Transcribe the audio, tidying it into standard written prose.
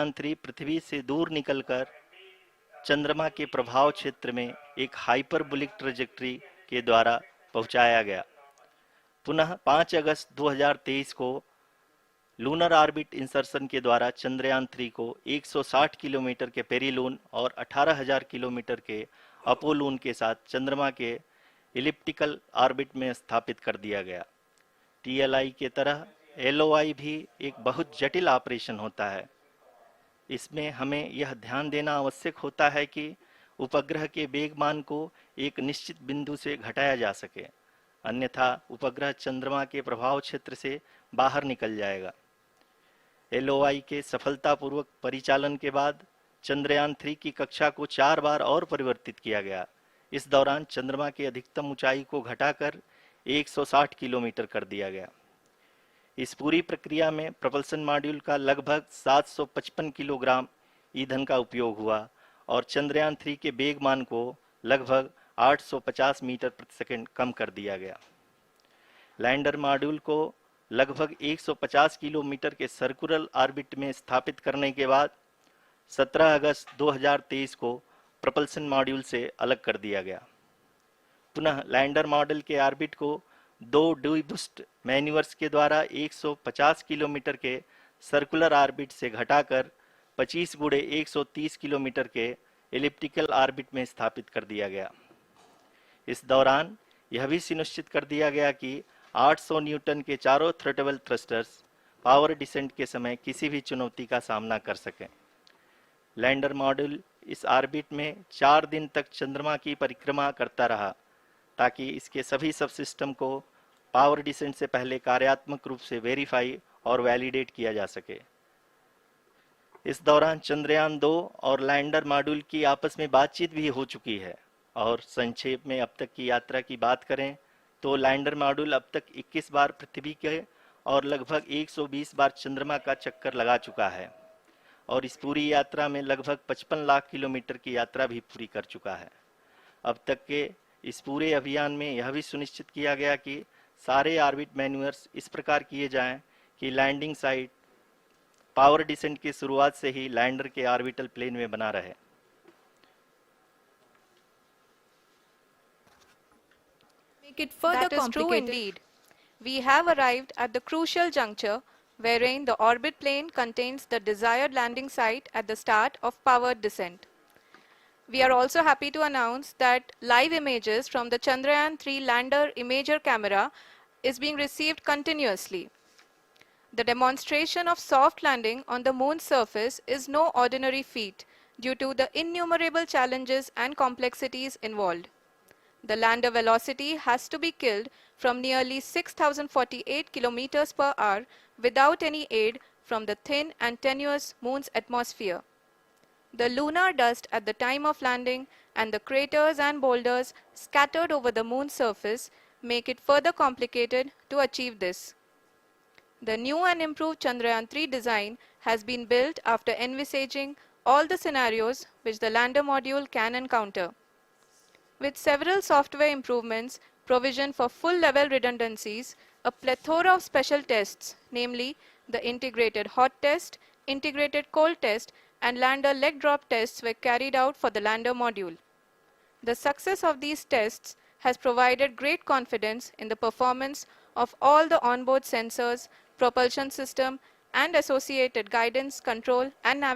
चंद्रयान-3 पृथ्वी से दूर निकलकर चंद्रमा के प्रभाव क्षेत्र में एक हाइपरबोलिक ट्रेजेक्टरी के द्वारा पहुंचाया गया। पुनः 5 अगस्त 2023 को लूनर ऑर्बिट इंसर्शन के द्वारा चंद्रयान-3 को 160 किलोमीटर के पेरिलून और 18,000 किलोमीटर के अपोलून के साथ चंद्रमा के इलिप्टिकल ऑर्बिट में स्थापित कर दिया गया। टीएलआई के तरह एलओआई भी एक बहुत जटिल ऑपरेशन होता है। इसमें हमें यह ध्यान देना आवश्यक होता है कि उपग्रह के वेगमान को एक निश्चित बिंदु से घटाया जा सके, अन्यथा उपग्रह चंद्रमा के प्रभाव क्षेत्र से बाहर निकल जाएगा। एलओआई के सफलतापूर्वक परिचालन के बाद चंद्रयान-3 की कक्षा को 4 बार और परिवर्तित किया गया। इस दौरान चंद्रमा की अधिकतम ऊंचाई को घटाकर 160 किलोमीटर कर दिया गया। इस पूरी प्रक्रिया में प्रपल्सन मॉड्यूल का लगभग 755 किलोग्राम ईंधन का उपयोग हुआ और चंद्रयान-3 के वेगमान को लगभग 850 मीटर प्रति सेकंड कम कर दिया गया। लैंडर मॉड्यूल को लगभग 150 किलोमीटर के सर्कुलर ऑर्बिट में स्थापित करने के बाद 17 अगस्त 2023 को प्रपल्सन मॉड्यूल से अलग कर दिया गया। पुनः लैंडर मॉड्यूल के ऑर्बिट को 2 डीबूस्ट मैन्यूवर्स के द्वारा 150 किलोमीटर के सर्कुलर ऑर्बिट से घटाकर 25 गुणे 130 किलोमीटर के एलिप्टिकल ऑर्बिट में स्थापित कर दिया गया। इस दौरान यह भी सुनिश्चित कर दिया गया कि 800 न्यूटन के चारों थ्रोटल थ्रस्टर्स पावर डिसेंट के समय किसी भी चुनौती का सामना कर सकें। लैंडर मॉड्यूल इस ऑर्बिट में 4 दिन तक चंद्रमा की परिक्रमा करता रहा ताकि इसके सभी सब सिस्टम को पावर डिसेंट से पहले कार्यात्मक रूप से वेरीफाई और वैलिडेट किया जा सके। इस दौरान चंद्रयान-2 और लैंडर मॉड्यूल की आपस में बातचीत भी हो चुकी है। और संक्षेप में अब तक की यात्रा की बात करें तो लैंडर मॉड्यूल अब तक 21 बार पृथ्वी के और लगभग 120 बार चंद्रमा का चक्कर लगा चुका है और इस पूरी यात्रा में लगभग 55 लाख किलोमीटर की यात्रा भी पूरी कर चुका है। अब तक के इस पूरे अभियान में यह भी सुनिश्चित किया गया कि सारे ऑर्बिट मैन्यूवर्स इस प्रकार किए जाएं कि लैंडिंग साइट पावर डिसेंट की शुरुआत से ही लैंडर के ऑर्बिटल प्लेन में बना रहे। That is true indeed. We have arrived at the crucial juncture wherein the orbit plane contains the desired landing site at the start of powered descent. We are also happy to announce that live images from the Chandrayaan-3 lander imager camera is being received continuously. The demonstration of soft landing on the moon's surface is no ordinary feat due to the innumerable challenges and complexities involved. The lander velocity has to be killed from nearly 6,048 kilometers per hour without any aid from the thin and tenuous moon's atmosphere. The lunar dust at the time of landing and the craters and boulders scattered over the moon's surface make it further complicated to achieve this. The new and improved Chandrayaan-3 design has been built after envisaging all the scenarios which the lander module can encounter. With several software improvements, provision for full-level redundancies, a plethora of special tests, namely the integrated hot test, integrated cold test, and lander leg drop tests were carried out for the lander module. The success of these tests has provided great confidence in the performance of all the onboard sensors, propulsion system, and associated guidance, control, and navigation